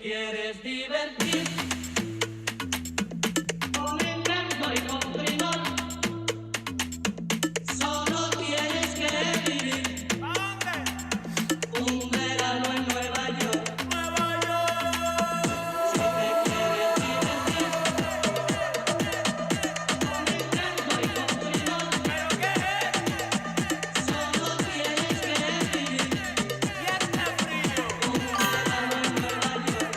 quieres divertir con encanto y con primor, solo tienes que vivir un verano en Nueva York. Si te quieres divertir con encanto y con primor, solo tienes que vivir un verano en Nueva York.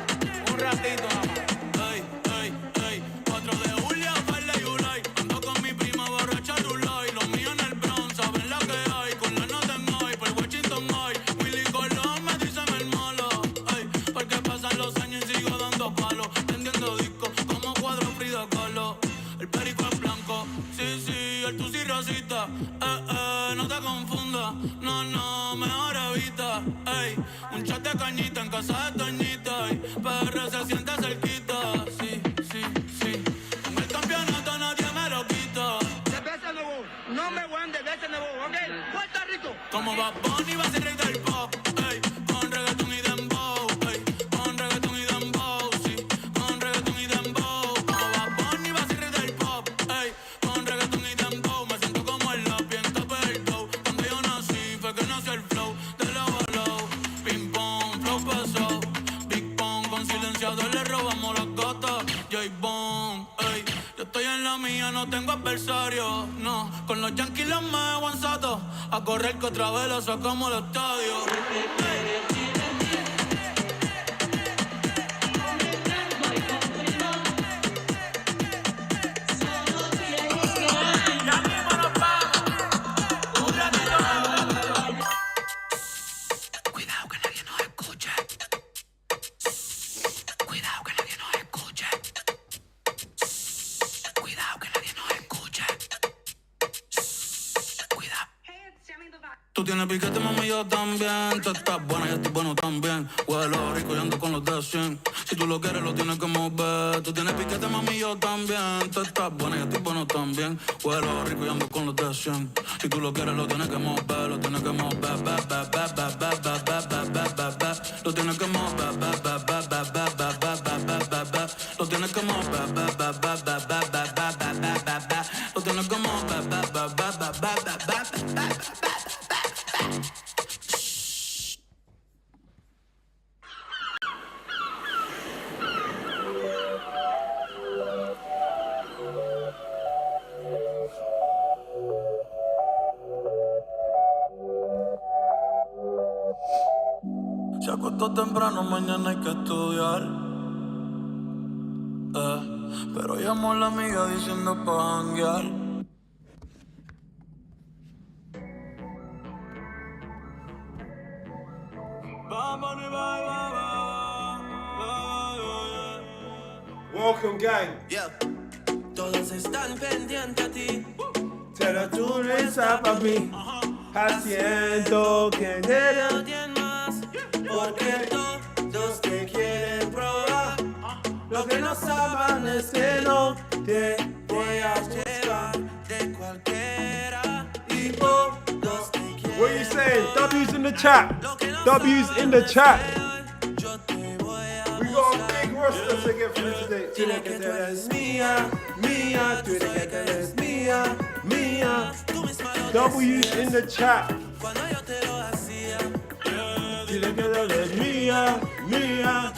Un ratito nada más. Ey, ey, ey. 4 de julio, baile y ulay. Ando con mi prima borracha rulay. Los míos en el Bronx, saben la que hay. Con la nota en hoy, por Washington hoy. Willy Colón me dice el malo. Ey, porque pasan los años y sigo dando palos. Vendiendo discos como cuadro Frida Kahlo. El perico es blanco, sí, sí, el tusi rosita. No te confundas, no, no, mejor evita. Ey, un chat de cañita en casa de Toñita. Ey, PR se siente cerquita, sí, sí, sí. Con el campeonato nadie me lo quita. De veces nuevo, no me voy de veces nuevo, ¿ok? Puerto Rico. Como Bad Bunny va a ser rey del pop. Ey, con reggaeton y dembow. Ey, con reggaeton y dembow, sí. Con reggaeton y dembow. Como Bad Bunny va a ser rey del pop. Ey, con reggaeton y dembow. Me siento como el lápiz en top del dough. Cuando yo nací fue que nació el flow de low a low. Ping pong, flow pesado. Big pong, con silenciador le robamos las gatas. J-Bone, ey. Yo estoy en la mía, no tengo adversario. No, con los Yankees los me aguanzato. A correr que otra vez lo sacamos al estadio. Si te quieres divertir con encanto y con primor, solo tienes que vivir Ya mismo nos vamos. un verano en Nueva York. Cuidado que nadie nos escuche. Cuidado que nadie nos escuche. Cuidado que nadie nos escuche. Cuidado. Tú tienes piquete, mami, yo también. Tú estás buena, yo estoy bueno también. Huelo rico y ando con los de 100. Si tú lo quieres, lo tienes que mover. Tú tienes piquete, mami, yo también. Tú estás buena, yo estoy bueno también. Huelo rico y ando con los de 100. Si tú lo quieres, lo tienes que mover. Lo tienes que mover. Lo tienes que mover. Lo tienes que mover. Lo tienes que mover. Se acostó temprano, mañana hay que estudiar. Pero llamó a la amiga diciendo pa' janguear. Welcome, gang. Yeah. Todos están pendientes a ti. Pero tú no estás para mí. Haciendo que Pero tienes más. Porque todos te quieren probar. lo que no saben es que no te voy a Llevar de cualquiera. Y todos te quieren. What are you saying? W's in the chat. W's in the chat. Yo te voy a We got a big roster to get through today. Dile que tú eres mía, mía. Dile que tú eres mía, mía. Tú misma lo W's in the chat. cuando yo te lo hacía. Dile que tú eres mía, mía.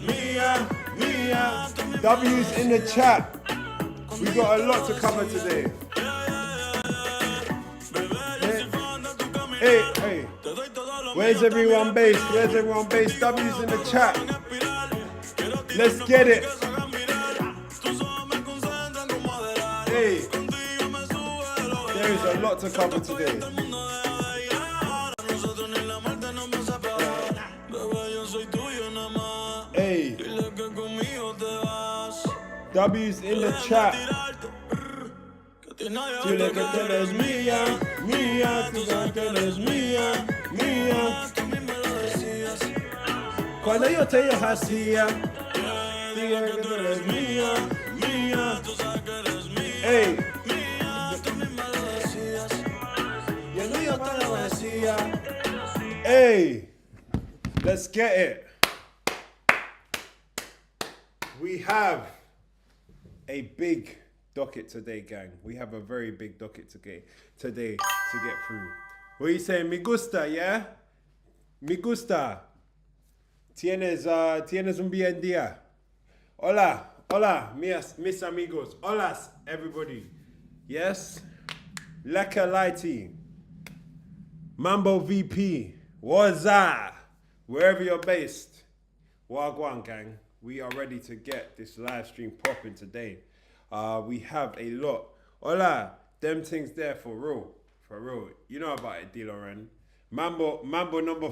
Mía, mía. W's in the chat. We got a lot to cover today. Hey, hey. Where's everyone based? Where's everyone based? W's in the chat. Let's get it. Hey. There is a lot to cover today. Hey. W's in the chat. Dile que tú eres mía, mía, tú sabes que eres mía, mía. Cuando yo te hacía, dile que tú eres mía, mía. Ey. Y el mío para la decía. Hey, let's get it. have a big docket today, gang. We have a very big docket today to get through. What are you saying? Me gusta, yeah? Me gusta. Tienes un bien día. Hola, mis amigos. Hola, everybody. Yes? Leka Lighty. Mambo VP. Waza. Wherever you're based. Wagwan, gang. We are ready to get this live stream popping today. We have a lot. Hola. Them things there for real. For real. You know about it, D. Lauren. Mambo number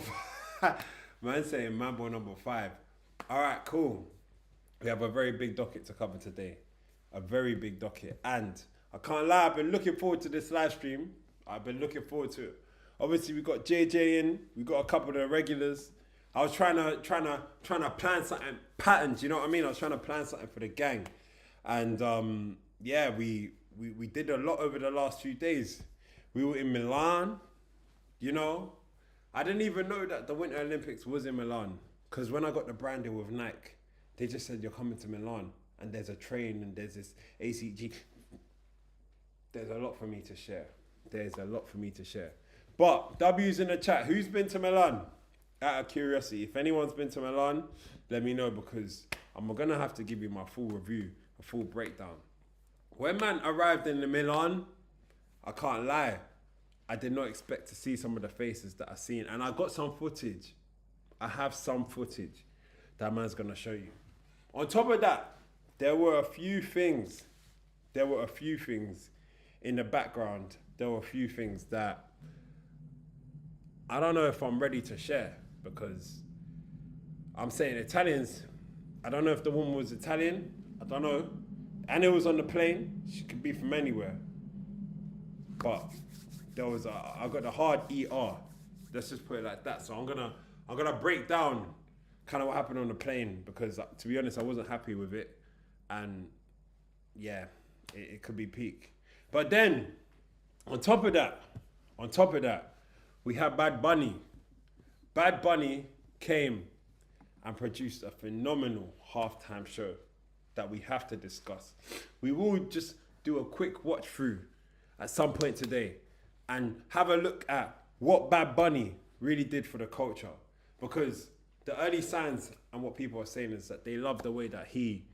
5. Man saying Mambo number 5. All right, cool. We have a very big docket to cover today. A very big docket. And I can't lie, I've been looking forward to this live stream. I've been looking forward to it. Obviously, we got JJ in. We got a couple of the regulars. I was trying to plan something, patterns, you know what I mean? I was trying to plan something for the gang. And yeah, we did a lot over the last few days. We were in Milan, you know. I didn't even know that the Winter Olympics was in Milan. Because when I got the branding with Nike, they just said, you're coming to Milan. And there's a train and there's this ACG. There's a lot for me to share. But W's in the chat. Who's been to Milan? Out of curiosity. If anyone's been to Milan, let me know, because I'm going to have to give you my full review, a full breakdown. When man arrived in the Milan, I can't lie, I did not expect to see some of the faces that I've seen. And I got some footage. I have some footage that man's going to show you. On top of that, there were a few things in the background. There were a few things that I don't know if I'm ready to share, because I'm saying Italians, I don't know if the woman was Italian, I don't know. And it was on the plane, she could be from anywhere. But I got the hard ER. Let's just put it like that. So I'm gonna break down kind of what happened on the plane, because to be honest, I wasn't happy with it. And yeah, it could be peak. But then, on top of that, we have Bad Bunny. Bad Bunny came and produced a phenomenal halftime show that we have to discuss. We will just do a quick watch through at some point today and have a look at what Bad Bunny really did for the culture. Because the early signs and what people are saying is that they love the way that he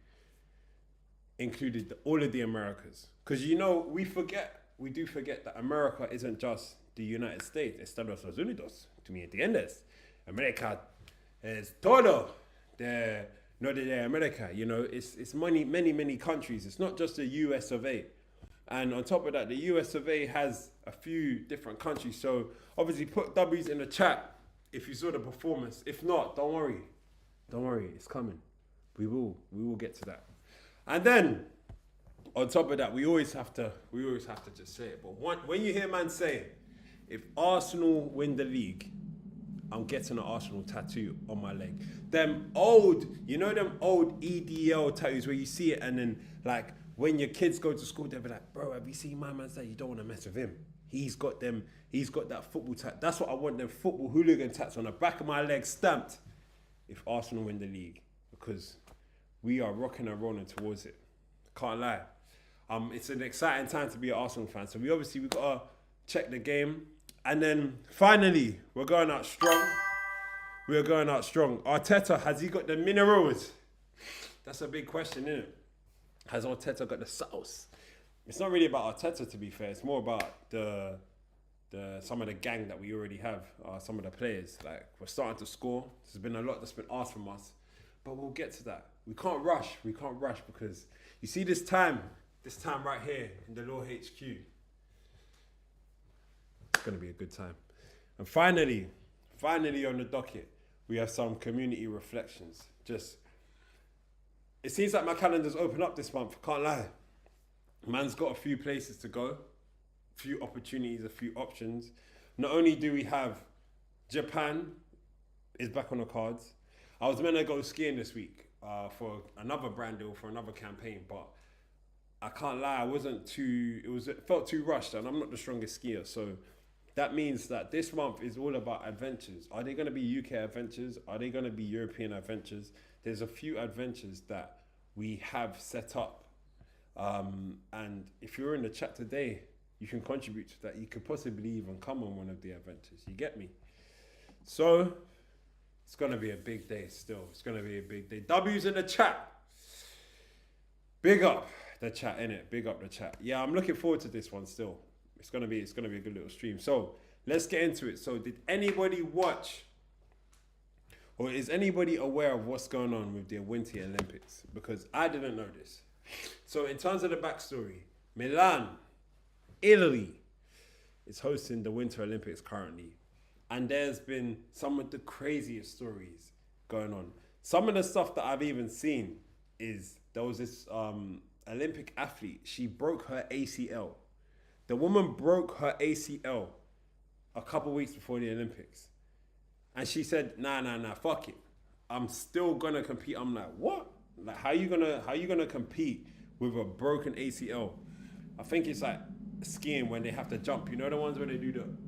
included all of the Americas. Because, you know, we do forget that America isn't just the United States. Estados Unidos. ¿Tú me entiendes? America es todo de America. You know, it's many countries. It's not just the US of A. And on top of that, the US of A has a few different countries. So obviously put W's in the chat if you saw the performance. If not, don't worry. Don't worry, it's coming. We will get to that. And then on top of that, we always have to just say it. But when you hear man say, if Arsenal win the league, I'm getting an Arsenal tattoo on my leg. Them old EDL tattoos where you see it, and then like when your kids go to school, they'll be like, bro, have you seen my man say? You don't want to mess with him. He's got that football tat. That's what I want, them football hooligan tats on the back of my leg stamped if Arsenal win the league, because we are rocking and rolling towards it. Can't lie. It's an exciting time to be an Arsenal fan. So we gotta check the game. And then finally, we're going out strong. Arteta, has he got the minerals? That's a big question, isn't it? Has Arteta got the sauce? It's not really about Arteta, to be fair. It's more about the some of the gang that we already have, some of the players. Like, we're starting to score. There's been a lot that's been asked from us, but we'll get to that. We can't rush because you see this time right here in the Law HQ. It's gonna be a good time. And finally on the docket, we have some community reflections. It seems like my calendar's open up this month, can't lie. Man's got a few places to go, a few opportunities, a few options. Not only do we have Japan is back on the cards. I was meant to go skiing this week for another brand deal, for another campaign, but I can't lie, it felt too rushed, and I'm not the strongest skier, so that means that this month is all about adventures. Are they going to be UK adventures? Are they going to be European adventures? There's a few adventures that we have set up. And if you're in the chat today, you can contribute to that. You could possibly even come on one of the adventures. You get me? So it's gonna be a big day still. It's gonna be a big day. W's in the chat. Big up the chat, innit? Big up the chat. Yeah, I'm looking forward to this one still. It's gonna be a good little stream. So let's get into it. So did anybody watch, or is anybody aware of what's going on with the Winter Olympics? Because I didn't know this. So in terms of the backstory, Milan, Italy, is hosting the Winter Olympics currently. And there's been some of the craziest stories going on. Some of the stuff that I've even seen is there was this Olympic athlete. She broke her ACL. The woman broke her ACL a couple weeks before the Olympics. And she said, nah, fuck it. I'm still gonna compete. I'm like, what? Like, how you gonna compete with a broken ACL? I think it's like skiing when they have to jump. You know the ones where they do them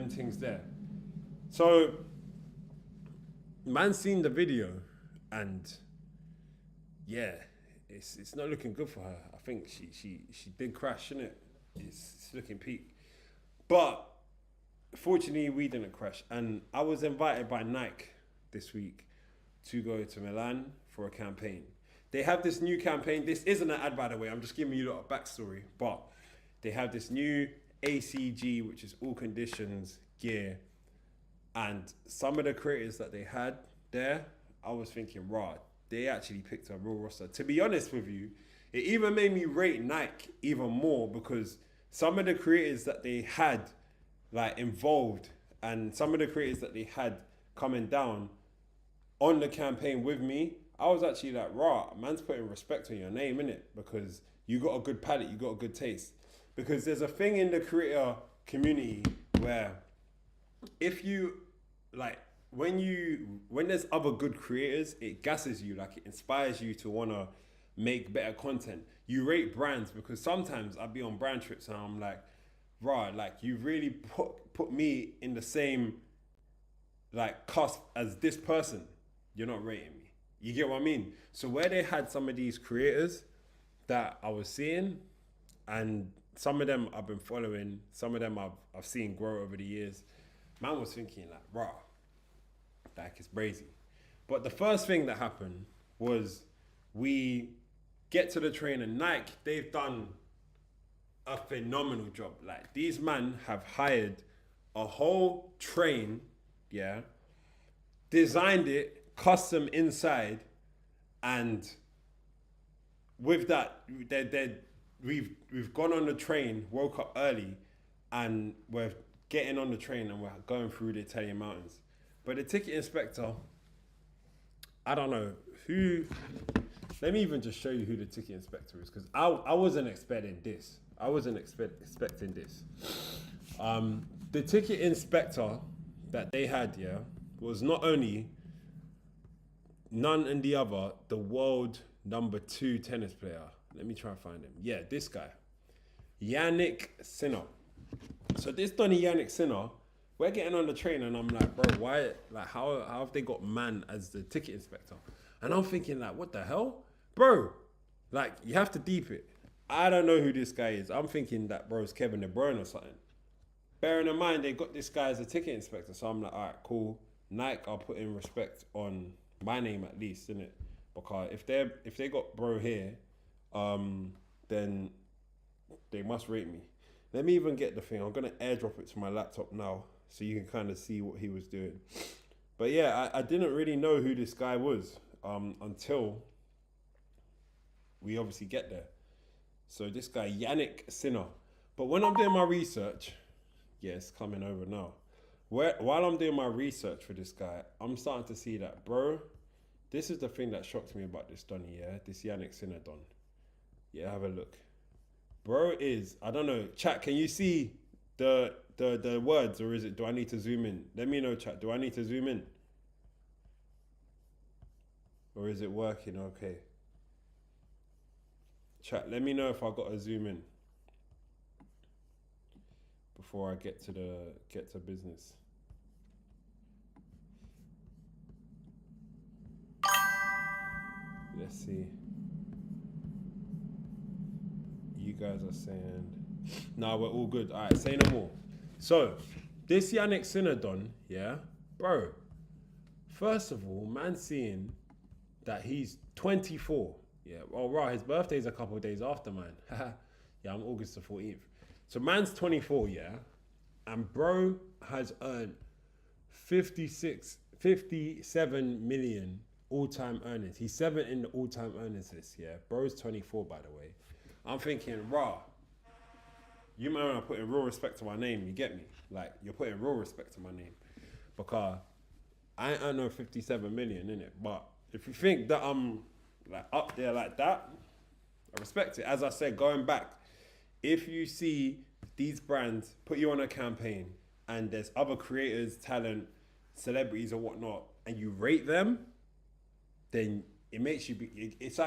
things there. So, man seen the video, and yeah, it's not looking good for her. I think she did crash, innit? It's looking peak. But fortunately, we didn't crash. And I was invited by Nike this week to go to Milan for a campaign. They have this new campaign. This isn't an ad, by the way. I'm just giving you a lot of backstory. But they have this new ACG, which is all conditions gear. And some of the creators that they had there, I was thinking, right, they actually picked a real roster. To be honest with you, it even made me rate Nike even more, because some of the creators that they had like involved, and some of the creators that they had coming down on the campaign with me, I was actually like, rah, man's putting respect on your name, innit? Because you got a good palate, you got a good taste. Because there's a thing in the creator community where if you, like, when there's other good creators, it gasses you, like it inspires you to want to make better content. You rate brands, because sometimes I'd be on brand trips and I'm like, rah, like you really put me in the same like cusp as this person. You're not rating me. You get what I mean? So where they had some of these creators that I was seeing, and some of them I've been following, some of them I've seen grow over the years, man was thinking like, rah, like it's crazy. But the first thing that happened was we get to the train, and Nike, they've done a phenomenal job. Like, these men have hired a whole train, yeah, designed it custom inside, and with that, we've gone on the train, woke up early, and we're getting on the train and we're going through the Italian mountains. But the ticket inspector, I don't know who. Let me even just show you who the ticket inspector is, because I wasn't expecting this. I wasn't expecting this. The ticket inspector that they had, yeah, was not only none and the other, the world #2 tennis player. Let me try and find him. Yeah, this guy, Yannick Sinner. So this Donny Yannick Sinner, we're getting on the train, and I'm like, bro, why? Like, how have they got man as the ticket inspector? And I'm thinking, like, what the hell, bro? Like, you have to deep it. I don't know who this guy is. I'm thinking that bro's Kevin De Bruyne or something. Bearing in mind, they got this guy as a ticket inspector. So I'm like, all right, cool. Nike are putting respect on my name at least, innit? Because if they got bro here, then they must rate me. Let me even get the thing. I'm gonna airdrop it to my laptop now, so you can kind of see what he was doing. But yeah, I didn't really know who this guy was until we obviously get there. So this guy, Yannick Sinner. But when I'm doing my research, yeah, it's coming over now. While I'm doing my research for this guy, I'm starting to see that, bro, this is the thing that shocked me about this Donny, yeah? This Yannick Sinner Don. Yeah, have a look. Bro is, I don't know, chat, can you see the words, or do I need to zoom in? Let me know, chat, do I need to zoom in? Or is it working okay? Chat, let me know if I got to zoom in before I get to business. let's see. You guys are saying, nah, we're all good. All right, say no more. So, this Yannick Sinodon, yeah, bro. First of all, man, seeing that he's 24. Yeah, well, right, his birthday's a couple of days after mine. Yeah, I'm August the 14th. So, man's 24, yeah, and bro has earned 57 million all-time earnings. He's 7th in the all-time earnings list, yeah. Bro's 24, by the way. I'm thinking, rah, you might want to put in real respect to my name, you get me? Like, you're putting real respect to my name. Because I ain't earned no 57 million, innit? But if you think that I'm like up there like that, I respect it. As I said, going back, if you see these brands put you on a campaign and there's other creators, talent, celebrities or whatnot, and you rate them, then it makes you be, it's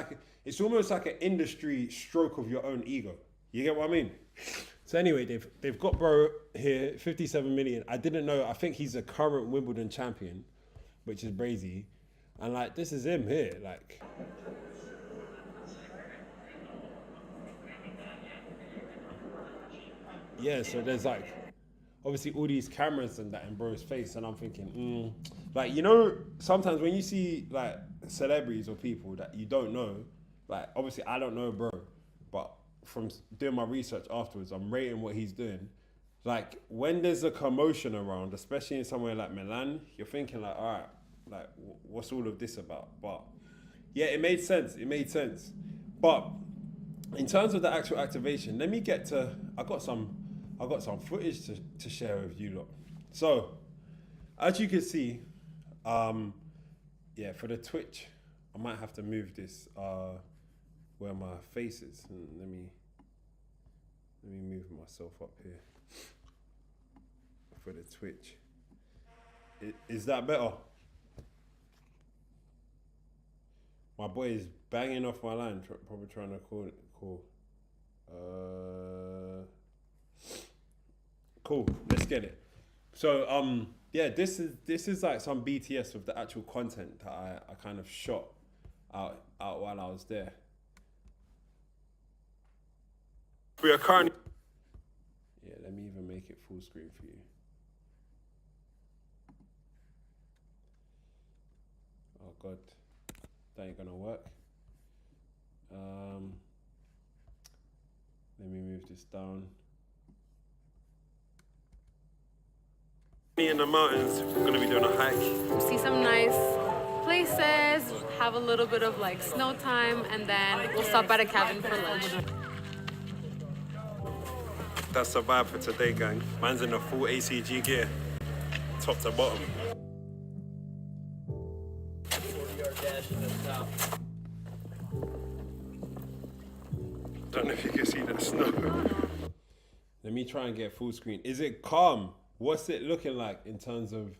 almost like an industry stroke of your own ego. You get what I mean? So anyway, they've got bro here, 57 million. I didn't know, I think he's a current Wimbledon champion, which is crazy. And like, this is him here, like. Yeah, so there's like, obviously all these cameras and that in bro's face, and I'm thinking, like, you know, sometimes when you see like celebrities or people that you don't know, like obviously I don't know bro, but from doing my research afterwards, I'm rating what he's doing. Like when there's a commotion around, especially in somewhere like Milan, you're thinking like, all right, like what's all of this about? But yeah, it made sense. But in terms of the actual activation, let me get to, I got some footage to share with you lot. So, as you can see, yeah, for the Twitch, I might have to move this where my face is. Let me move myself up here for the Twitch. Is that better? My boy is banging off my line, probably trying to call. Cool, let's get it. So yeah, this is like some BTS of the actual content that I kind of shot out while I was there. We are currently, yeah, let me even make it full screen for you. Oh god, that ain't gonna work. Let me move this down. In the mountains, we're gonna be doing a hike. See some nice places, have a little bit of like snow time, and then we'll stop at a cabin for lunch. That's the vibe for today, gang. Man's in the full ACG gear, top to bottom. Don't know if you can see the snow. Let me try and get full screen. Is it calm? What's it looking like in terms of,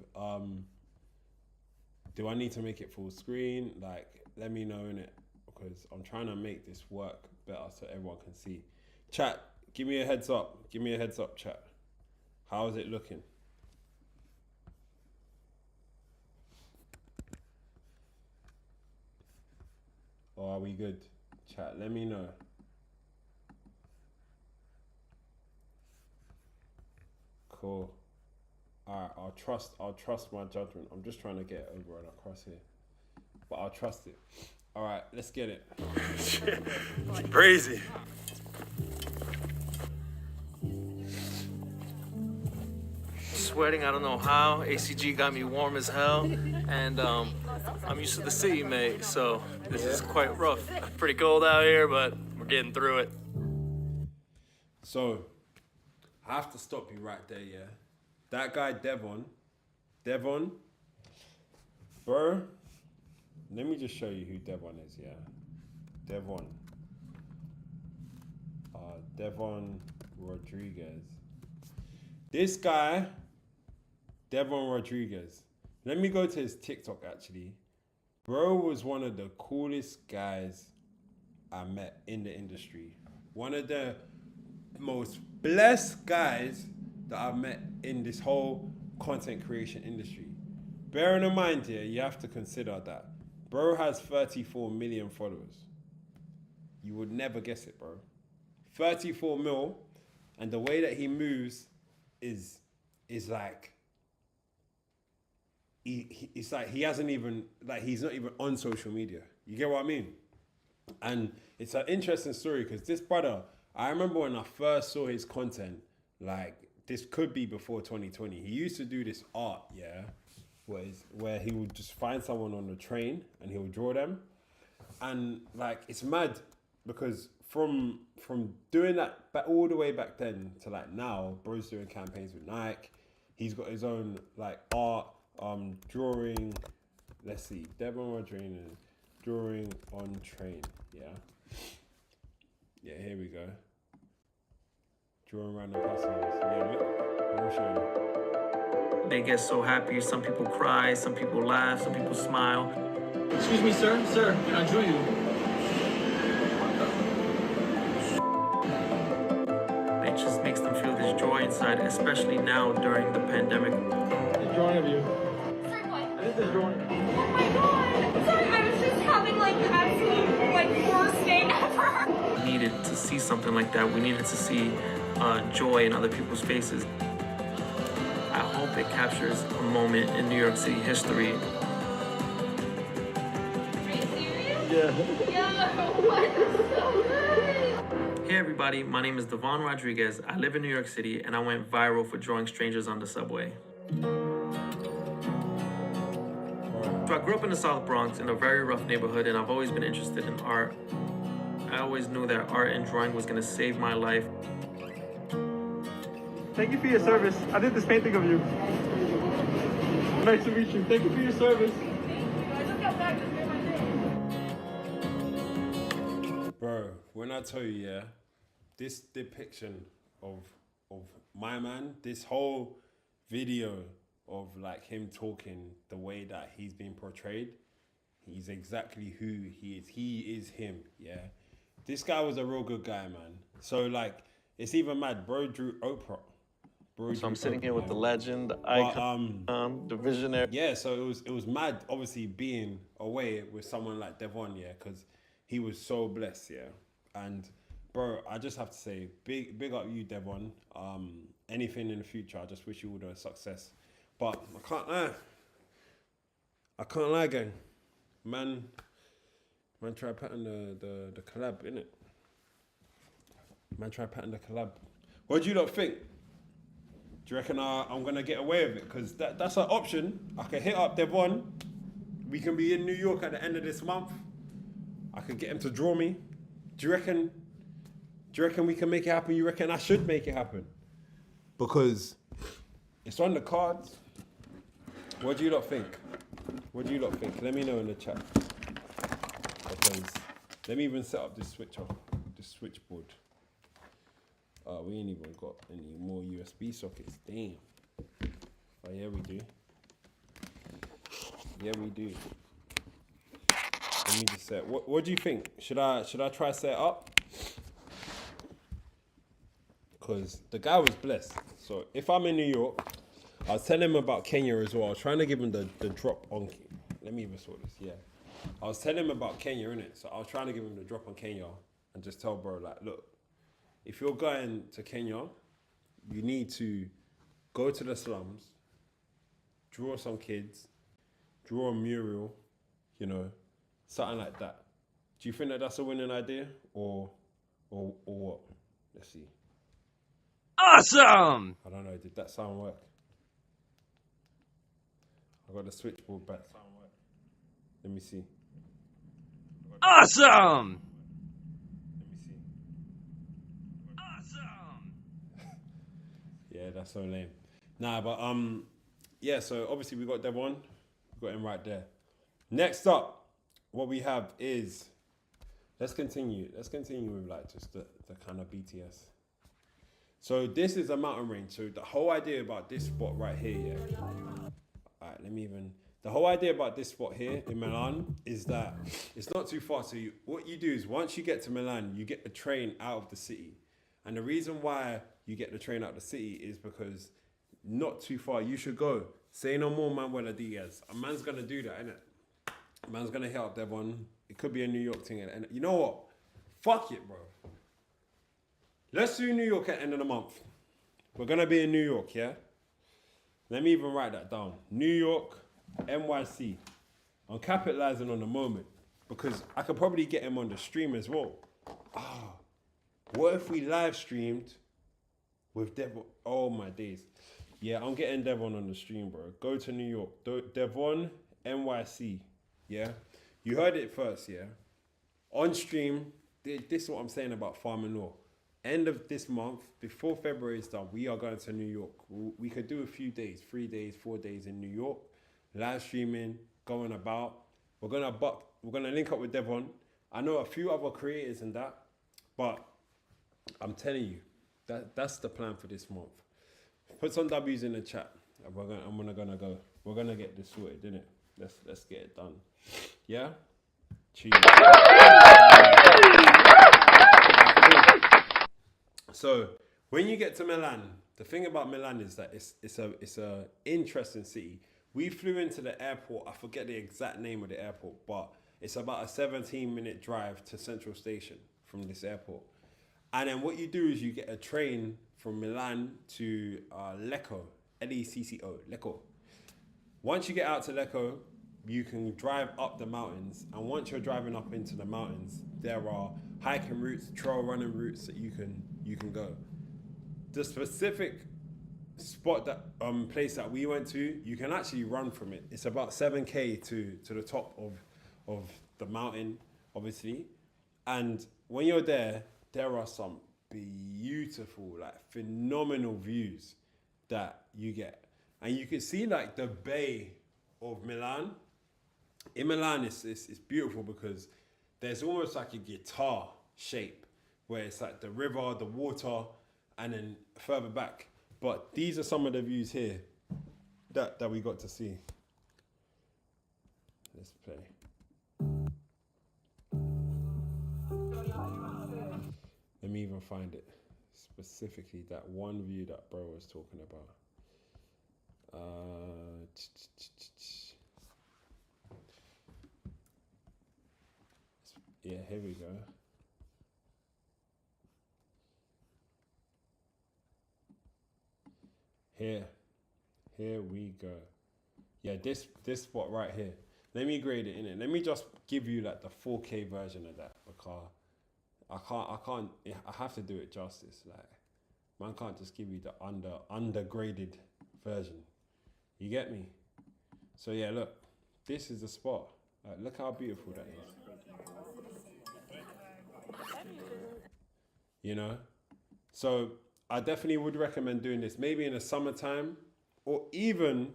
do I need to make it full screen? Like, let me know in it, because I'm trying to make this work better so everyone can see. Chat, give me a heads up. Give me a heads up, chat. How is it looking? Or are we good? Chat, let me know. Cool. Alright, I'll trust my judgment. I'm just trying to get over and across here. But I'll trust it. Alright, let's get it. Crazy. Sweating, I don't know how. ACG got me warm as hell. And I'm used to the city, mate, so this is quite rough. Pretty cold out here, but we're getting through it. So, I have to stop you right there, yeah? That guy, Devon, bro, let me just show you who Devon is, yeah? Devon Rodriguez. This guy, Devon Rodriguez. Let me go to his TikTok, actually. Bro was one of the coolest guys I met in the industry. One of the most blessed guys that I've met in this whole content creation industry. Bearing in mind here, you have to consider that Bro has 34 million followers. You would never guess it, bro. 34 mil, and the way that he moves is like it's like he hasn't even like he's not even on social media. You get what I mean? And it's an interesting story because this brother, I remember when I first saw his content, like this could be before 2020. He used to do this art, yeah, where he would just find someone on the train and he would draw them. And like it's mad because from doing that back all the way back then to like now, bro's doing campaigns with Nike. He's got his own like art, drawing. Let's see, Devon Rodriguez, drawing on train. Yeah, here we go. Drawing random customers. Yeah, look, let me show you. They get so happy. Some people cry, some people laugh, some people smile. Excuse me, sir. Sir, can I draw you? It just makes them feel this joy inside, especially now during the pandemic. A drawing of you. Sorry, what? I did this drawing. Oh my god! Sorry, I was just having like the absolute like worst day ever. We needed to see something like that. We needed to see joy in other people's faces. I hope it captures a moment in New York City history. Are you serious? Yeah. Yeah, what? So good. Hey everybody, my name is Devon Rodriguez. I live in New York City and I went viral for drawing strangers on the subway. So I grew up in the South Bronx in a very rough neighborhood and I've always been interested in art. I always knew that art and drawing was gonna save my life. Thank you for your service. I did this painting of you. Nice to meet you. Thank you for your service. I just got back. Just made my day. Bro, when I tell you, yeah, this depiction of my man, this whole video of like him talking the way that he's been portrayed, he's exactly who he is. He is him, yeah. This guy was a real good guy, man. So like, it's even mad. Bro drew Oprah. So I'm sitting here with the legend, the icon, the visionary. Yeah, so it was mad, obviously being away with someone like Devon, yeah, because he was so blessed, yeah. And bro, I just have to say, big up you, Devon. Anything in the future, I just wish you all the success. But I can't lie, gang. Man try pattern the collab, innit? Man try pattern the collab. What do you lot think? Do you reckon I'm gonna get away with it? Because that's an option. I can hit up Devon. We can be in New York at the end of this month. I could get him to draw me. Do you reckon we can make it happen? You reckon I should make it happen? Because it's on the cards. What do you lot think? Let me know in the chat. Because let me even set up this switchboard. We ain't even got any more USB sockets. Damn. Oh yeah, we do. Yeah, we do. Let me just set. What do you think? Should I try set it up? Because the guy was blessed. So if I'm in New York, I was telling him about Kenya as well. I was trying to give him the drop on. Let me even sort this. Yeah. I was telling him about Kenya, innit? So I was trying to give him the drop on Kenya and just tell bro, like, look, if you're going to Kenya, you need to go to the slums, draw some kids, draw a mural, you know, something like that. Do you think that that's a winning idea or what? Let's see. Awesome! I don't know. Did that sound work? I got the switchboard back. Let me see. Awesome! Let me see. Awesome! Yeah, that's so lame. Nah, but yeah. So obviously we got Devon. We got him right there. Next up, what we have is let's continue with like just the kind of BTS. So this is a mountain range. So the whole idea about this spot right here, yeah. All right, the whole idea about this spot here in Milan is that it's not too far. So what you do is once you get to Milan, you get the train out of the city. And the reason why you get the train out of the city is because not too far. You should go. Say no more, Manuela Diaz. A man's going to do that, innit? Man's gonna hit up Devon. It could be a New York thing. And you know what? Fuck it, bro. Let's do New York at the end of the month. We're gonna be in New York, yeah? Let me even write that down. New York, NYC. I'm capitalizing on the moment because I could probably get him on the stream as well. What if we live streamed with Devon? Oh my days. Yeah, I'm getting Devon on the stream, bro. Go to New York. Devon, NYC. Yeah? You heard it first, yeah? On stream, this is what I'm saying about Farming Law. End of this month, before February is done, we are going to New York. We could do a few days, 3 days, 4 days in New York. Live streaming, going about. We're gonna link up with Devon. I know a few other creators and that, but I'm telling you, that's the plan for this month. Put some W's in the chat. We're gonna go. We're gonna get this sorted, innit? Let's get it done. Yeah? Cheers. So when you get to Milan, the thing about Milan is that it's a interesting city. We flew into the airport. I forget the exact name of the airport, but it's about a 17-minute drive to Central Station from this airport. And then what you do is you get a train from Milan to Lecco, Lecco, Lecco. Once you get out to Lecco, you can drive up the mountains. And once you're driving up into the mountains, there are hiking routes, trail running routes that you can go. The specific spot that place that we went to, you can actually run from it. It's about 7K to the top of the mountain, obviously. And when you're there are some beautiful, like phenomenal views that you get. And you can see like the bay of Milan. In Milan, it's beautiful because there's almost like a guitar shape where it's like the river, the water, and then further back. But these are some of the views here that we got to see. Let's play. Let me even find it. Specifically, that one view that bro was talking about. Yeah, here we go. Here we go. Yeah, this spot right here. Let me grade it in it. Let me just give you like the 4K version of that because I have to do it justice. Like, man can't just give you the undergraded version. You get me? So yeah, look, this is the spot. Like, look how beautiful that is. You know? So I definitely would recommend doing this maybe in the summertime, or even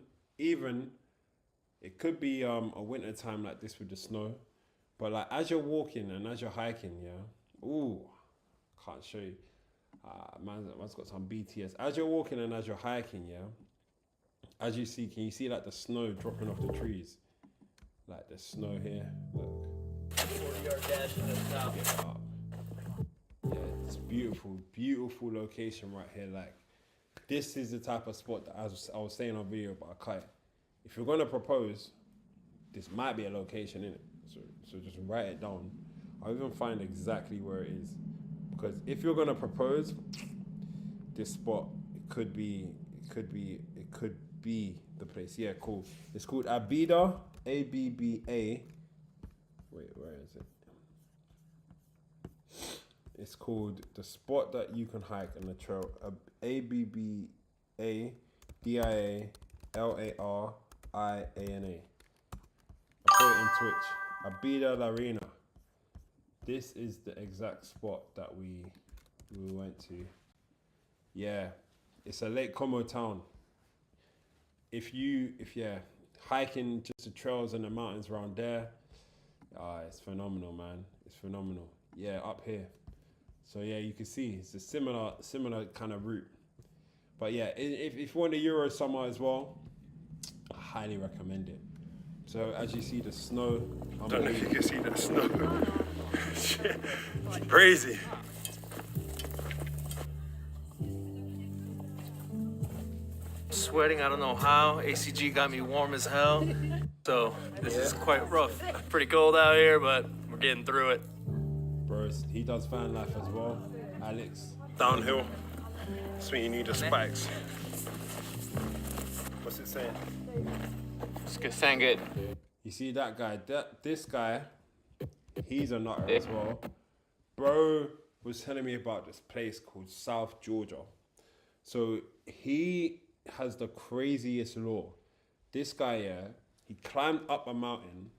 it could be a winter time like this with the snow. But like as you're walking and as you're hiking, yeah. Ooh, can't show you. Man's got some BTS. As you're walking and as you're hiking, yeah. As you see, can you see like the snow dropping off the trees? Like the snow here. Look. 40-yard dash in the top. Yeah, it's beautiful, beautiful location right here. Like, this is the type of spot that I was saying on video about a kite. If you're gonna propose, this might be a location in it. So just write it down. I'll even find exactly where it is, because if you're gonna propose, this spot it could be the place. Yeah, cool. It's called Abida, ABBA. Wait, where is it? It's called the spot that you can hike on the trail. ABBA DIA LARIANA. I put it in Twitch. Abida Larina. This is the exact spot that we went to. Yeah, it's a Lake Como town. If hiking just the trails and the mountains around there, it's phenomenal, man. It's phenomenal. Yeah, up here. So yeah, you can see it's a similar kind of route. But yeah, if you want a Euro summer as well, I highly recommend it. So as you see the snow, I don't know if you can see the snow. Shit, it's crazy. Sweating, I don't know how. ACG got me warm as hell. So this is quite rough. Pretty cold out here, but we're getting through it. Bro, he does van life as well. Alex. Downhill. That's when you need the spikes. What's it saying? It's good, saying good. You see that guy? This guy, he's a nutter as well. Bro was telling me about this place called South Georgia. So he has the craziest law. This guy, yeah, he climbed up a mountain,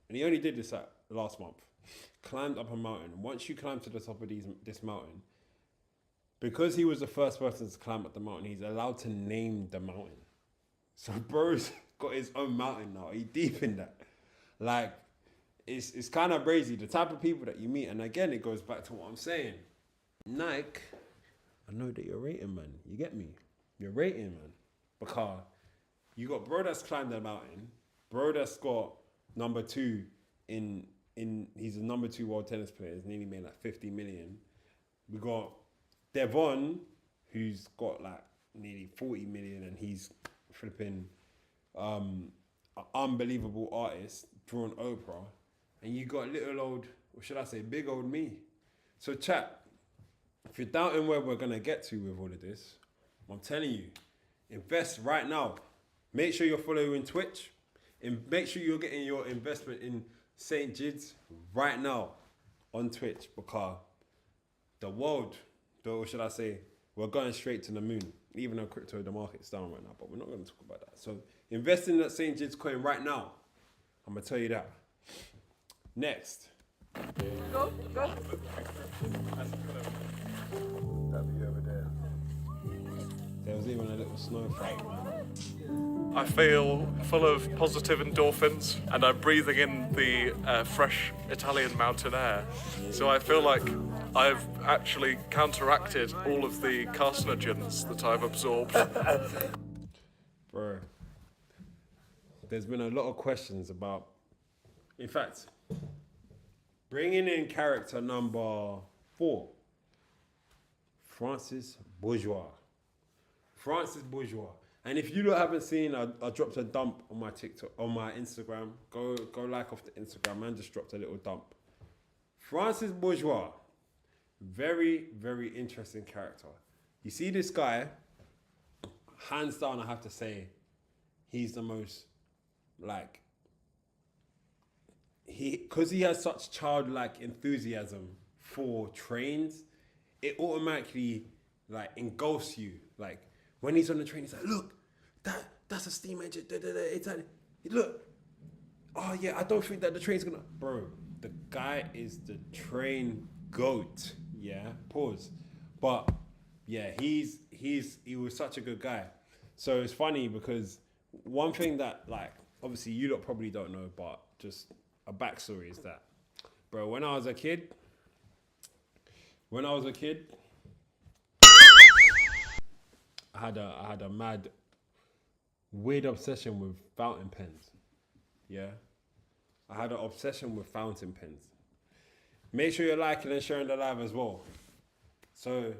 and he only did this last month. Climbed up a mountain. Once you climb to the top of this mountain, because he was the first person to climb up the mountain, he's allowed to name the mountain. So bro's got his own mountain now. He deep in that. Like, it's kind of crazy, the type of people that you meet. And again, it goes back to what I'm saying. Nike, I know that you're rating, man. You get me? You're rating, man. Because you got bro that's climbed the mountain. Bro that's got number 2 he's a number 2 world tennis player. He's nearly made like 50 million. We got Devon, who's got like nearly 40 million, and he's flipping an unbelievable artist, drawn Oprah. And you got little old, or should I say big old me. So chat, if you're doubting where we're gonna get to with all of this, I'm telling you, invest right now. Make sure you're following Twitch, and make sure you're getting your investment in St. Jude's right now on Twitch, because the world, or should I say, we're going straight to the moon. Even though the market's down right now, but we're not going to talk about that. So invest in that St. Jude's coin right now. I'm going to tell you that. Next. Go. That view over there. There was even a little snowflake. I feel full of positive endorphins, and I'm breathing in the fresh Italian mountain air. So I feel like I've actually counteracted all of the carcinogens that I've absorbed. Bro, there's been a lot of questions about, in fact, bringing in character number 4, Francis Bourgeois. Francis Bourgeois. And if you haven't seen, I dropped a dump on my TikTok, on my Instagram. Go like off the Instagram. Man just dropped a little dump. Francis Bourgeois, very, very interesting character. You see this guy, hands down, I have to say, he's the most, like, because he has such childlike enthusiasm for trains, it automatically, like, engulfs you. Like, when he's on the train, he's like, look, that's a steam engine. Look, oh yeah, I don't think that the train's gonna. Bro, the guy is the train goat. Yeah, pause. But yeah, he was such a good guy. So it's funny because one thing that, like, obviously you lot probably don't know, but just a backstory is that, bro, when I was a kid, I had a mad, weird obsession with fountain pens. Yeah, I had an obsession with fountain pens. Make sure you're liking and sharing the live as well. So,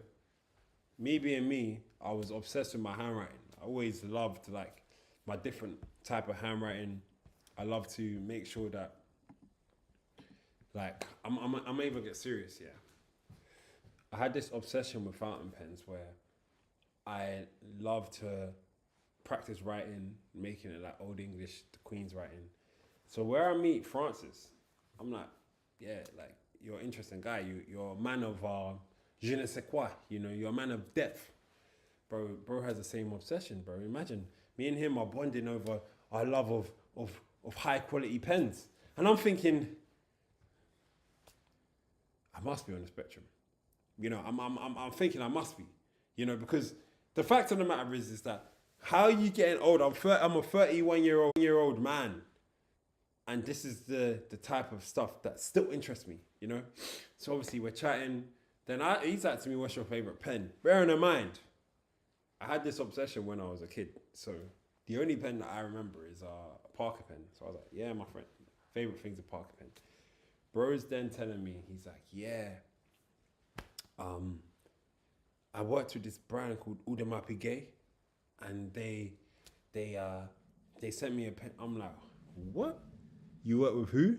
me being me, I was obsessed with my handwriting. I always loved, like, my different type of handwriting. I love to make sure that, like, I'm able to get serious. Yeah, I had this obsession with fountain pens where I love to practice writing, making it like Old English, the Queen's writing. So where I meet Francis, I'm like, yeah, like, you're an interesting guy. You're a man of je ne sais quoi. You know, you're a man of depth. Bro has the same obsession, bro. Imagine me and him are bonding over our love of high quality pens. And I'm thinking, I must be on the spectrum. You know, I'm thinking I must be. You know, because the fact of the matter is that how are you getting old? I'm a 31-year-old man, and this is the type of stuff that still interests me, you know? So obviously we're chatting. Then he's like to me, what's your favorite pen? Bearing in mind, I had this obsession when I was a kid. So the only pen that I remember is a Parker pen. So I was like, yeah, my friend, favorite thing's a Parker pen. Bro's then telling me, he's like, yeah, I worked with this brand called Audemars Piguet, and they sent me a pen. I'm like, What? You work with who?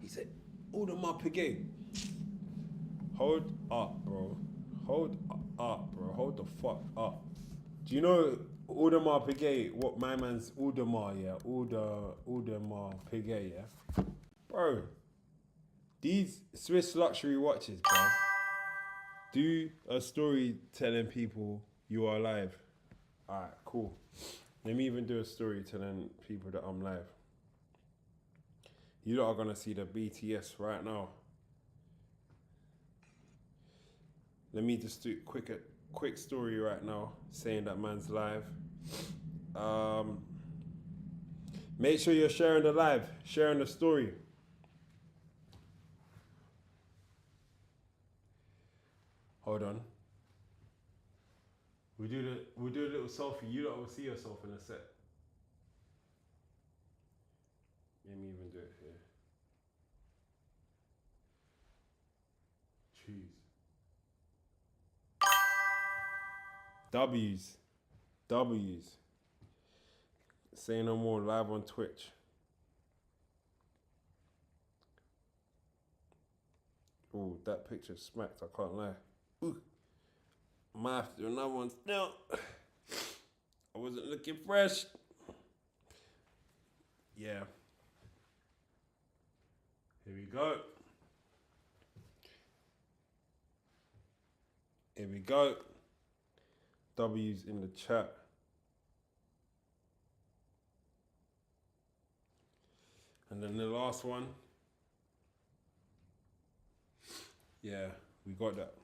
He said, Audemars Piguet. Hold up, bro. Hold up, bro. Hold the fuck up. Do you know Audemars Piguet? What my man's Audemars, yeah? Audemars Piguet, yeah? Bro, these Swiss luxury watches, bro. Do a story telling people you are live. Alright, cool. Let me even do a story telling people that I'm live. You lot are gonna see the BTS right now. Let me just do quick story right now, saying that man's live. Make sure you're sharing the live, sharing the story. Hold on. We'll do a little selfie. You lot will see yourself in a sec. Let me even do it here. Choose. W's. Say no more, live on Twitch. Oh, that picture smacked, I can't lie. Ooh. Might have to do another one still. I wasn't looking fresh. Yeah. Here we go. Here we go. W's in the chat. And then the last one. Yeah, we got that.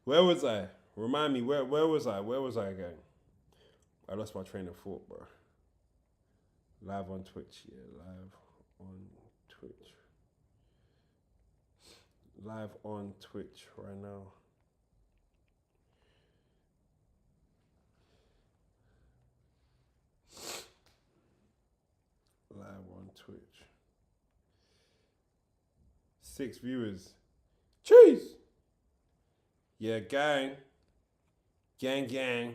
Where was I? Remind me, where was I? Where was I again? I lost my train of thought, bro. Live on Twitch, yeah, live on Twitch. Live on Twitch right now. Live on Twitch. 6 viewers. Cheese! Yeah, gang. Gang.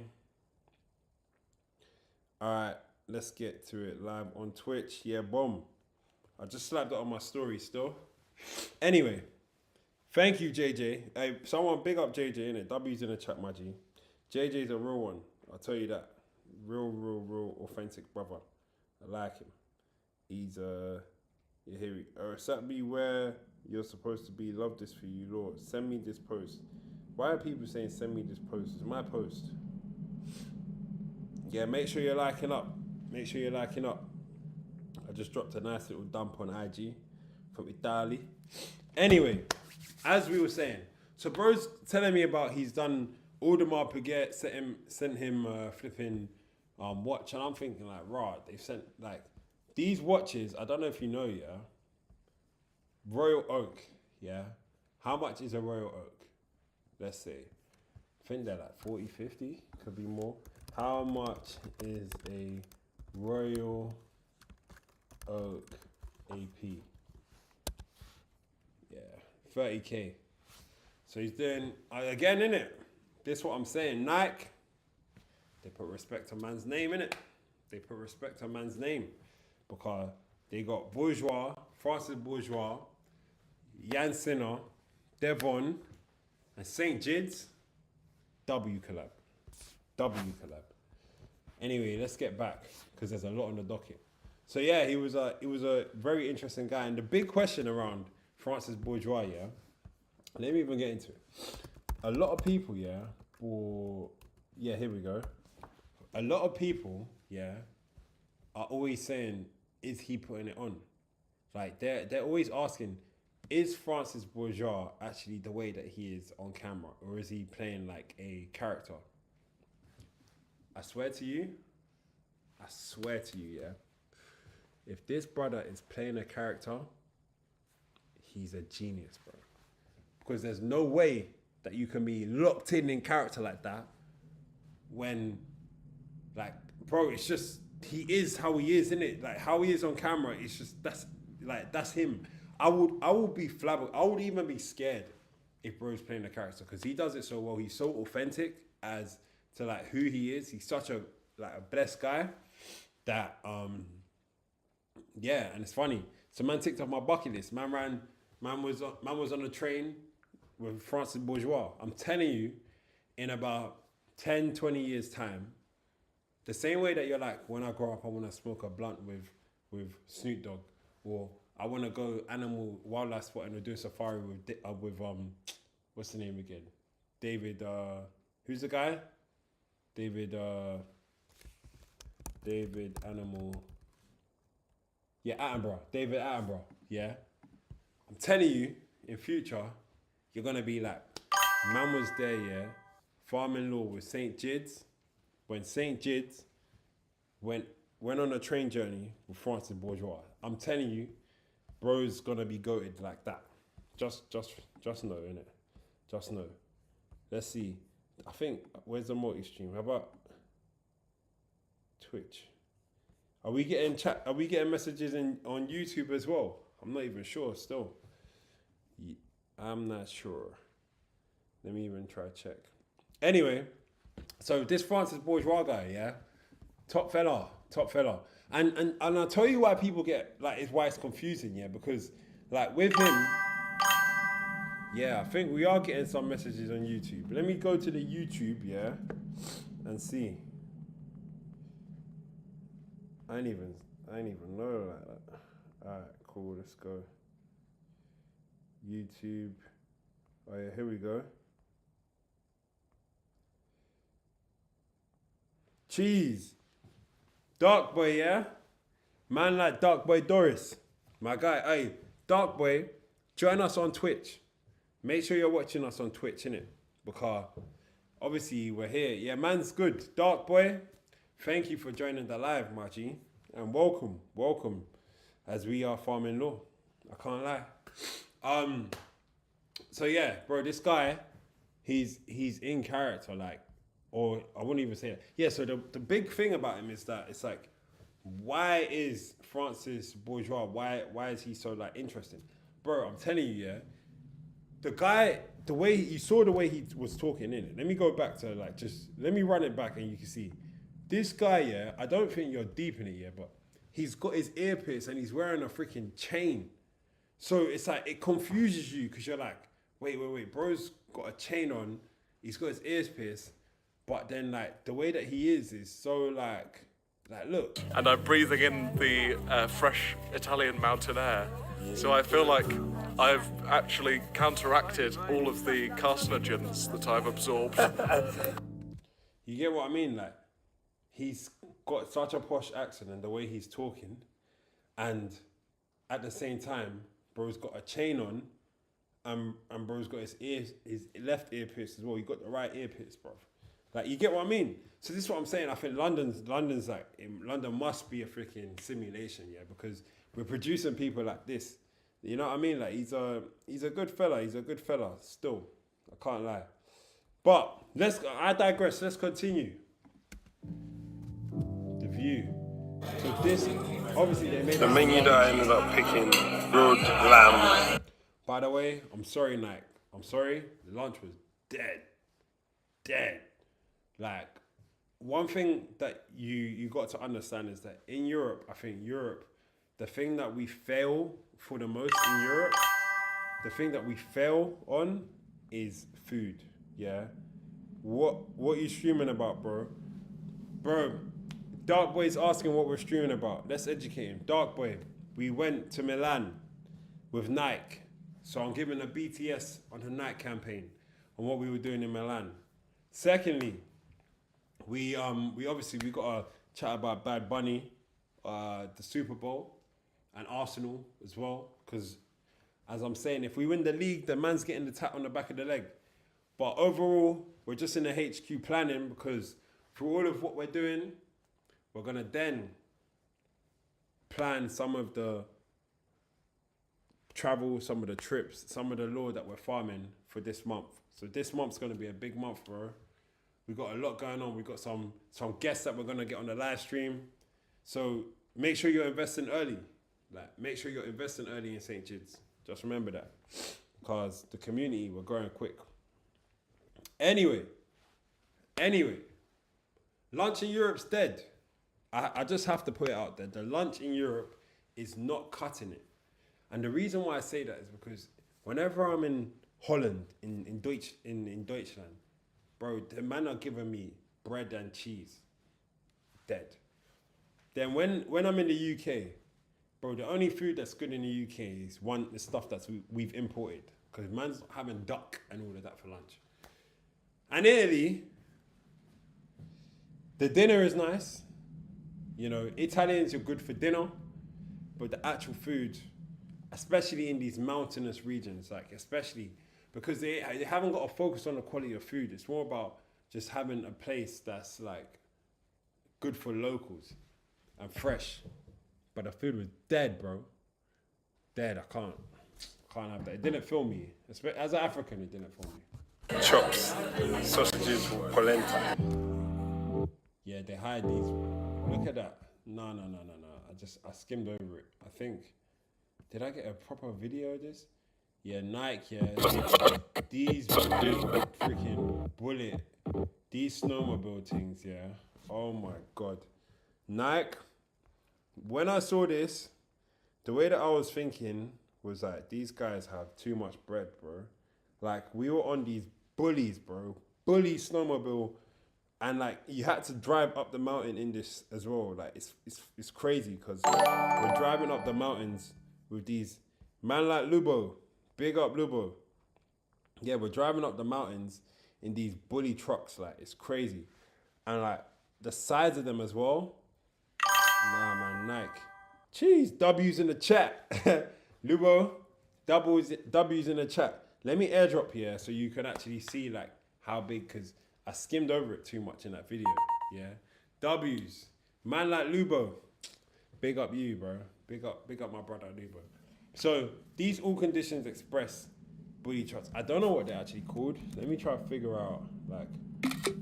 Alright, let's get to it. Live on Twitch. Yeah, boom. I just slapped it on my story still. Anyway, thank you, JJ. Hey, someone big up JJ, innit? W's in the chat, my G. JJ's a real one. I'll tell you that. Real authentic brother. I like him. He's yeah, here we set me where you're supposed to be. Love this for you, Lord. Send me this post. Why are people saying send me this post? It's my post. Yeah, make sure you're liking up. Make sure you're liking up. I just dropped a nice little dump on IG from Italy. Anyway, as we were saying, so bro's telling me about he's done Audemars Piguet, sent him flipping watch, and I'm thinking like, rah, they've sent like these watches. I don't know if you know, yeah. Royal Oak, yeah. How much is a Royal Oak? Let's see. I think they're like 40, 50, could be more. How much is a Royal Oak AP? Yeah, 30K. So he's doing, again, innit? This is what I'm saying. Nike, they put respect on man's name, innit? They put respect on man's name. Because they got Bourgeois, Francis Bourgeois, Jan Sinner, Devon, and St. Jids. W collab. Anyway, let's get back because there's a lot on the docket. So yeah, he was a very interesting guy. And the big question around Francis Bourgeois, yeah, let me even get into it. A lot of people, yeah, here we go. A lot of people, yeah, are always saying, is he putting it on? Like they're always asking, is Francis Bourgeois actually the way that he is on camera, or is he playing like a character? I swear to you, yeah. If this brother is playing a character, he's a genius, bro. Because there's no way that you can be locked in character like that when, like, bro, it's just, he is how he is, innit? Like, how he is on camera, it's just, that's him. I would be flabbergasted. I would even be scared if bro's playing a character because he does it so well. He's so authentic as to like who he is. He's such a blessed guy that Yeah, and it's funny. So man ticked off my bucket list. Man was on a train with Francis Bourgeois. I'm telling you, in about 10, 20 years time, the same way that you're like, when I grow up, I want to smoke a blunt with Snoop Dogg, or I want to go animal wildlife spotting or do a safari with what's the name again? David. Who's the guy? David Animal. Yeah, Attenborough. David Attenborough. Yeah. I'm telling you, in future, you're gonna be like, man was there, yeah, farming law with St. Gids. When St. Gids went on a train journey with Francis Bourgeois. I'm telling you, bro's gonna be goated like that. Just know, innit? Just know. Let's see. I think, where's the multi-stream? How about Twitch? Are we getting messages on YouTube as well? I'm not even sure still. I'm not sure. Let me even try check. Anyway, so this Francis Bourgeois guy, yeah, top fella. And I'll tell you why people get, like, it's why it's confusing, yeah, because, like, with him, yeah, I think we are getting some messages on YouTube. Let me go to the YouTube, yeah, and see. I ain't even know like that. Alright, cool, let's go. YouTube. Oh yeah, here we go. Cheese. Dark Boy, yeah? Man like Dark Boy Doris. My guy, hey, Dark Boy, join us on Twitch. Make sure you're watching us on Twitch, innit? Because obviously we're here. Yeah, man's good. Dark Boy, thank you for joining the live, my G. And welcome, as we are farming law. I can't lie. So yeah, bro, this guy, he's in character, like, or I wouldn't even say it. Yeah, so the big thing about him is that it's like, why is Francis Bourgeois, why is he so, like, interesting? Bro, I'm telling you, yeah, the guy, the way he was talking in it. Let me go back to, like, let me run it back and you can see. This guy, yeah, I don't think you're deep in it yet, but he's got his earpiece and he's wearing a freaking chain. So it's like, it confuses you because you're like, wait, bro's got a chain on, he's got his ears pierced, but then, like, the way that he is so, like, look. And I'm breathing in the fresh Italian mountain air. So I feel like I've actually counteracted all of the carcinogens that I've absorbed. You get what I mean? Like, he's got such a posh accent and the way he's talking, and at the same time, bro's got a chain on, and bro's got his left ear pierced as well. He got the right ear pierced, bro. Like, you get what I mean? So this is what I'm saying. I think London's like, London must be a freaking simulation, yeah, because we're producing people like this. You know what I mean? Like, he's a good fella. He's a good fella still. I can't lie. But I digress. Let's continue. The view. So this, obviously they made The menu that I ended up picking, grilled lamb. By the way, I'm sorry, Nike. I'm sorry. The lunch was dead. Like, one thing that you got to understand is that in Europe, I think Europe, the thing that we fail for the most in Europe, the thing that we fail on is food, yeah? What you streaming about, bro? Bro, Dark Boy's asking what we're streaming about. Let's educate him. Dark Boy, we went to Milan with Nike. So I'm giving a BTS on the Nike campaign on what we were doing in Milan. Secondly, we got to chat about Bad Bunny, the Super Bowl, and Arsenal as well. Because, as I'm saying, if we win the league, the man's getting the tap on the back of the leg. But overall, we're just in the HQ planning, because for all of what we're doing, we're going to then plan some of the travel, some of the trips, some of the law that we're farming for this month. So this month's going to be a big month, bro. We've got a lot going on. We've got some guests that we're going to get on the live stream. So make sure you're investing early. Like, make sure you're investing early in St. Gids. Just remember that. Because the community, we're growing quick. Anyway. Lunch in Europe's dead. I just have to put it out there. The lunch in Europe is not cutting it. And the reason why I say that is because whenever I'm in Holland, in Deutschland, bro, the man are giving me bread and cheese. Dead. Then when I'm in the UK, bro, the only food that's good in the UK is the stuff that we've imported. Because man's having duck and all of that for lunch. And Italy, the dinner is nice. You know, Italians are good for dinner, but the actual food, especially in these mountainous regions, like especially because they haven't got to focus on the quality of food. It's more about just having a place that's like good for locals and fresh. But the food was dead, bro. Dead. I can't have that. It didn't fill me. As an African, it didn't fill me. Chops, sausages, polenta. Yeah, they hide these. Look at that. No. I skimmed over it. I think. Did I get a proper video of this? Yeah, Nike, yeah. These freaking bullet. These snowmobile things, yeah. Oh my God. Nike, when I saw this, the way that I was thinking was like, these guys have too much bread, bro. Like, we were on these bullies, bro. Bully snowmobile. And like, you had to drive up the mountain in this as well. Like, it's crazy because we're driving up the mountains with these man like Lubo. Big up Lubo. Yeah, we're driving up the mountains in these bully trucks. Like, it's crazy. And like, the size of them as well. Nah, man, Nike. Jeez, W's in the chat. Lubo, W's in the chat. Let me airdrop here so you can actually see like how big, because I skimmed over it too much in that video. Yeah. W's. Man like Lubo. Big up you, bro. Big up my brother Lubo. So these all conditions express bully trucks. I don't know what they're actually called. Let me try to figure out like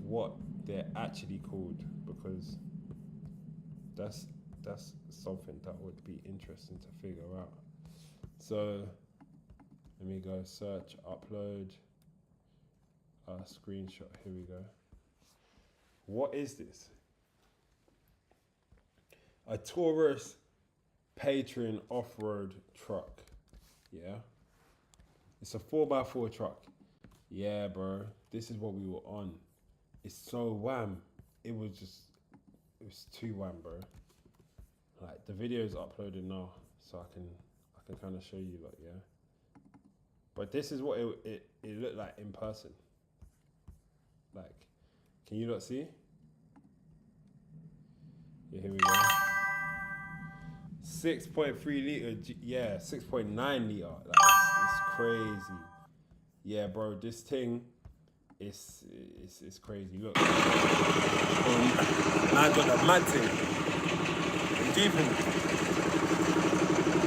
what they're actually called, because that's something that would be interesting to figure out. So let me go search, upload, screenshot. Here we go. What is this? A Taurus Patron off-road truck. Yeah. It's a 4x4 truck. Yeah, bro. This is what we were on. It's so wham. It was too wham, bro. Like, the video is uploaded now, so I can kind of show you, like, yeah. But this is what it looked like in person. Like, can you not see? Yeah, here we go. 6.3 litre, yeah, 6.9 litre. Like, it's crazy. Yeah, bro, this thing, it's crazy. Look. I got the mad thing. Deep in it.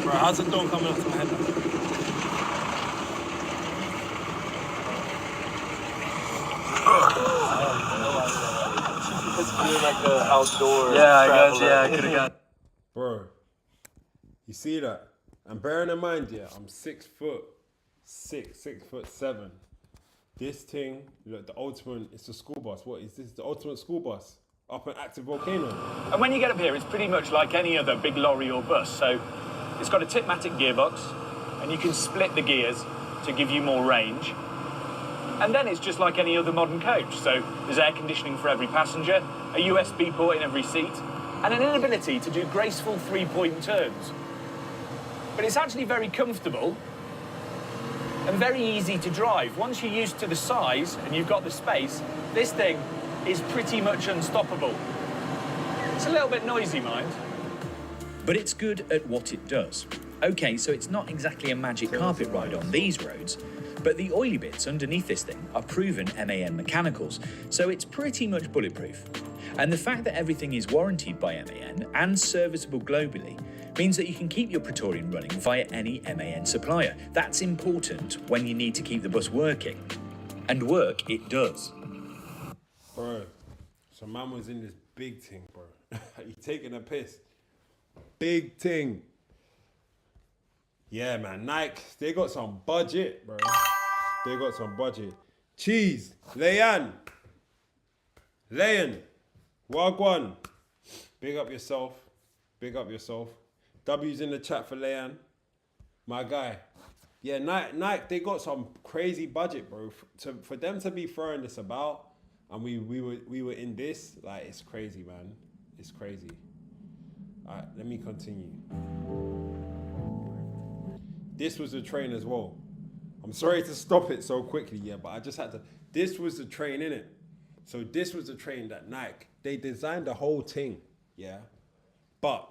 Bro, how's the door coming up to my head now? It's doing like the outdoor. Yeah, I guess, yeah, I could have got. Bro, you see that? And bearing in mind, yeah, I'm 6'6", 6'7". This thing, look, the ultimate, it's a school bus. What is this? The ultimate school bus up an active volcano. And when you get up here, it's pretty much like any other big lorry or bus. So it's got a Tipmatic gearbox, and you can split the gears to give you more range. And then it's just like any other modern coach. So there's air conditioning for every passenger, a USB port in every seat, and an inability to do graceful three-point turns. But it's actually very comfortable and very easy to drive. Once you're used to the size and you've got the space, this thing is pretty much unstoppable. It's a little bit noisy, mind. But it's good at what it does. Okay, so it's not exactly a magic carpet ride on these roads, but the oily bits underneath this thing are proven MAN mechanicals, so it's pretty much bulletproof. And the fact that everything is warranted by MAN and serviceable globally means that you can keep your Praetorian running via any MAN supplier. That's important when you need to keep the bus working. And work it does. Bro, so man was in this big thing, bro. He taking a piss. Big thing. Yeah, man, Nike, they got some budget, bro. They got some budget. Cheese, Leanne, Wagwan. Big up yourself. Big up yourself. W's in the chat for Leanne. My guy. Yeah, Nike, they got some crazy budget, bro. For them to be throwing this about, and we were in this, like, it's crazy, man. It's crazy. All right, let me continue. This was a train as well. I'm sorry to stop it so quickly, yeah, but I just had to. This was the train, innit? So this was the train that Nike, they designed the whole thing, yeah? But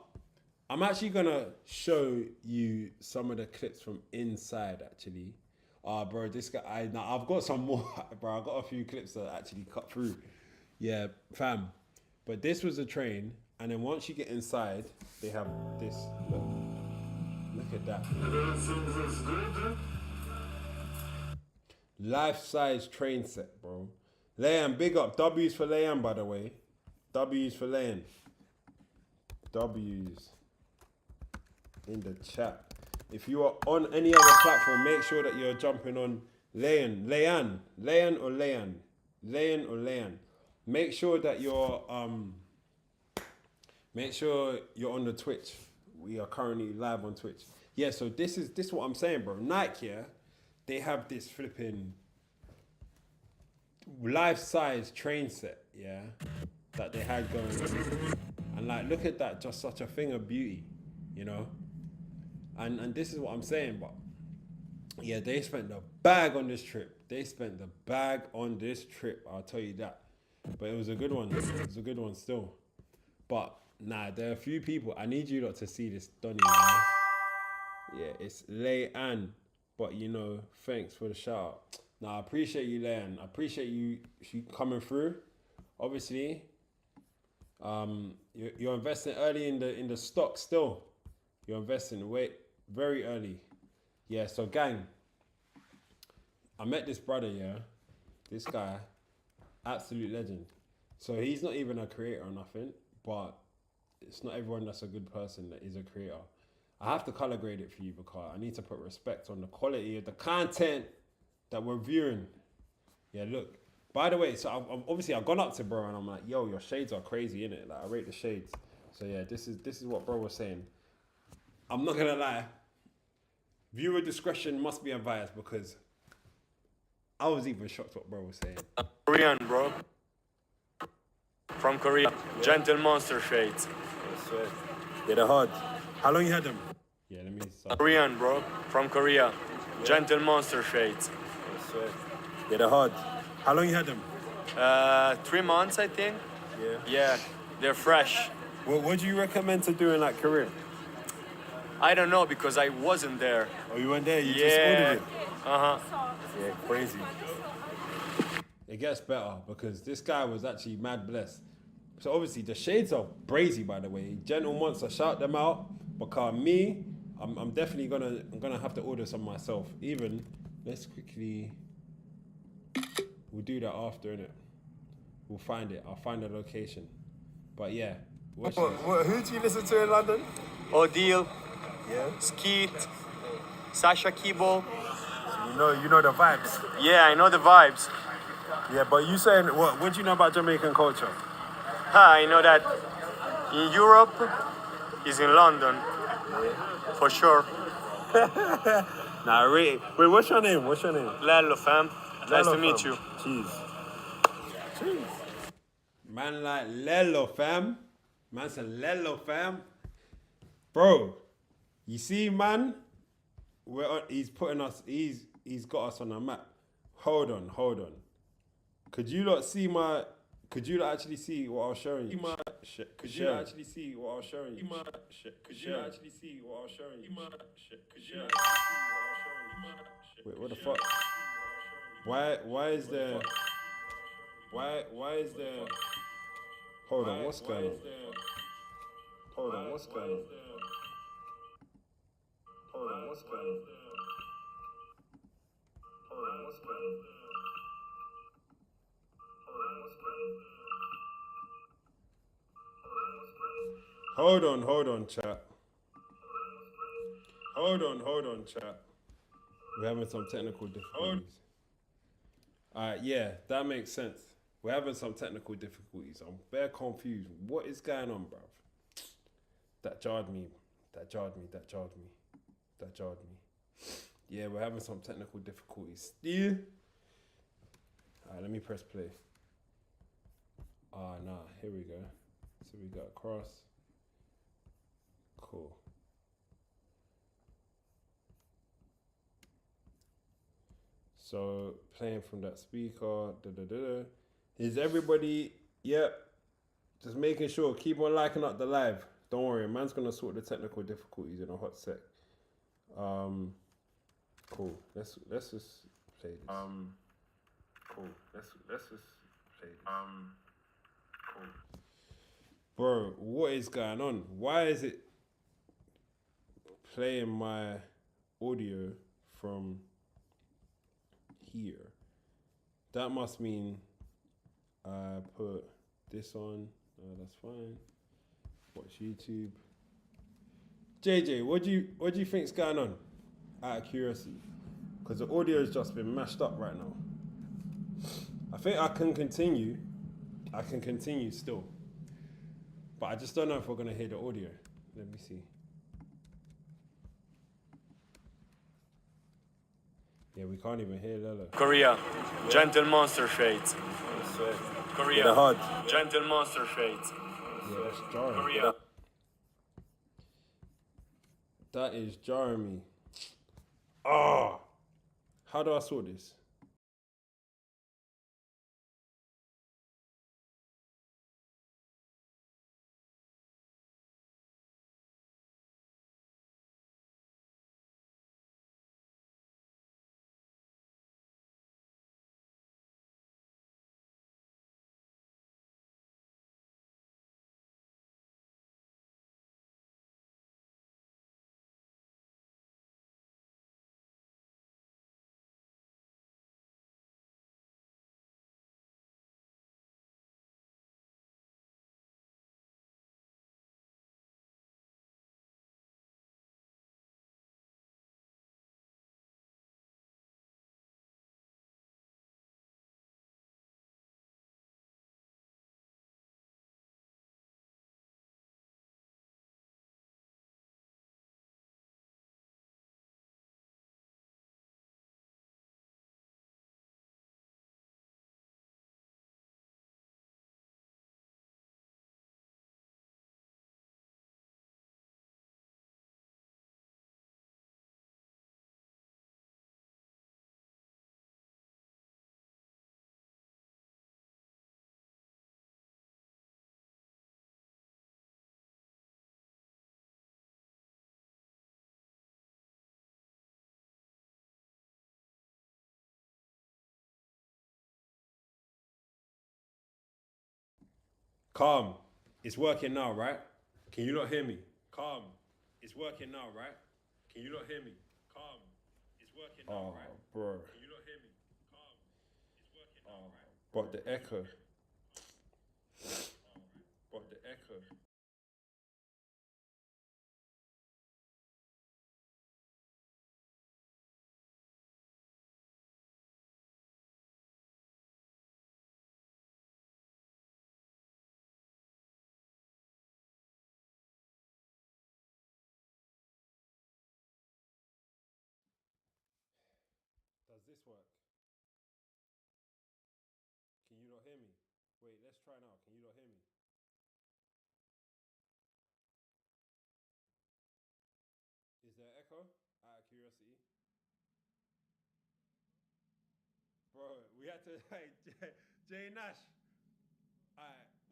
I'm actually gonna show you some of the clips from inside, actually. Bro, this guy, now I've got some more, bro. I've got a few clips that actually cut through. Yeah, fam. But this was the train, and then once you get inside, they have this. Look at that. Life-size train set, bro. Leanne, big up. W's for Leanne, by the way. W's for Leanne. W's in the chat. If you are on any other platform, make sure that you're jumping on Leanne or Leanne. Make sure that you're on the Twitch. We are currently live on Twitch. Yeah, so this is what I'm saying, bro. Nike, yeah, they have this flipping life-size train set, yeah, that they had going on. And like, look at that, just such a thing of beauty, you know? And this is what I'm saying, but yeah, they spent the bag on this trip. I'll tell you that. But it was a good one. It was a good one still. But nah, there are a few people. I need you lot to see this, Donny. Man. Yeah, it's Leanne. But you know, thanks for the shout out. Nah, I appreciate you, Leanne. I appreciate you coming through. Obviously, you're investing early in the stock still. You're investing very early. Yeah, so gang, I met this brother, yeah. This guy, absolute legend. So he's not even a creator or nothing, but it's not everyone that's a good person that is a creator. I have to color grade it for you because I need to put respect on the quality of the content that we're viewing. Yeah, look. By the way, so I've gone up to bro and I'm like, yo, your shades are crazy, innit? Like, I rate the shades. So yeah, this is what bro was saying. I'm not gonna lie. Viewer discretion must be advised because I was even shocked what bro was saying. Korean, bro. From Korea. Yeah. Gentle Monster shades. Yeah, they're hard. How long you had them? Yeah, let me start. Korean, bro. From Korea. Yeah. Gentle Monster shades. Yeah, they're hard. How long you had them? 3 months, I think. Yeah. Yeah, they're fresh. What do you recommend to do in like Korea? I don't know because I wasn't there. Oh, you weren't there? You just ordered it? Uh-huh. Yeah, crazy. It gets better because this guy was actually mad blessed. So obviously the shades are brazy, by the way. Gentle Monster, shout them out. Because me, I'm definitely gonna have to order some myself. Even, let's quickly, we'll do that after, innit? We'll find it. I'll find the location. But yeah. Who do you listen to in London? Odile. Yeah. Skeet. Sasha Kibo. You know the vibes. Yeah, I know the vibes. Yeah, but you saying what do you know about Jamaican culture? I know that in Europe is in London. Yeah. For sure. Nah, really. Wait, what's your name? Lello, fam. Nice Lello, to meet fam. you. Cheers. Man like Lello, fam. Man said Lello, fam. Bro, you see, man, he's putting us, he's got us on a map. Hold on. Could you lot actually see what I was showing you? Wait, what the fuck? Why is there? Hold on, what's going on? Hold on, chat. We're having some technical difficulties. Alright, yeah, that makes sense. We're having some technical difficulties. I'm very confused. What is going on, bruv? That jarred me That jarred me. Yeah, we're having some technical difficulties still. Alright, let me press play. Nah, here we go. So we got cross. Cool. So playing from that speaker. Is everybody? Yep. Just making sure. Keep on liking up the live. Don't worry, man's gonna sort the technical difficulties in a hot sec. Cool. Let's just play this. Cool. Let's just play this. Cool. Bro, what is going on? Why is it playing my audio from here? That must mean I put this on. That's fine. Watch YouTube. JJ, what do you think's going on? Out of curiosity, because the audio has just been mashed up right now. I think I can continue. I can continue still, but I just don't know if we're gonna hear the audio. Let me see. Yeah, we can't even hear Lolo. Korea, gentle monster shades. Korea, hard. gentle monster shades. Yeah, that's jarring. Korea. That is jarring me. Oh, how do I sort this? Calm. It's working now, right? Can you not hear me? Calm. It's working now, right? Can you not hear me? Calm. It's working now, right? Bro. Can you not hear me? Calm. It's working now, right? But the echo. But the echo. Does this work? Can you not hear me? Wait, let's try now. Can you not hear me? Is there echo? Out of curiosity. Bro, we had to, hey, Jay Nash.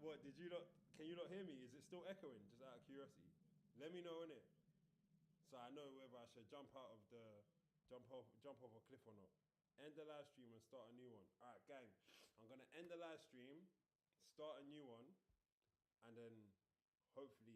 What, did you not, can you not hear me? Is it still echoing, just out of curiosity? Let me know, innit? So I know whether I should jump off a cliff or not. End the live stream and start a new one. All right, gang. I'm gonna end the live stream, start a new one, and then hopefully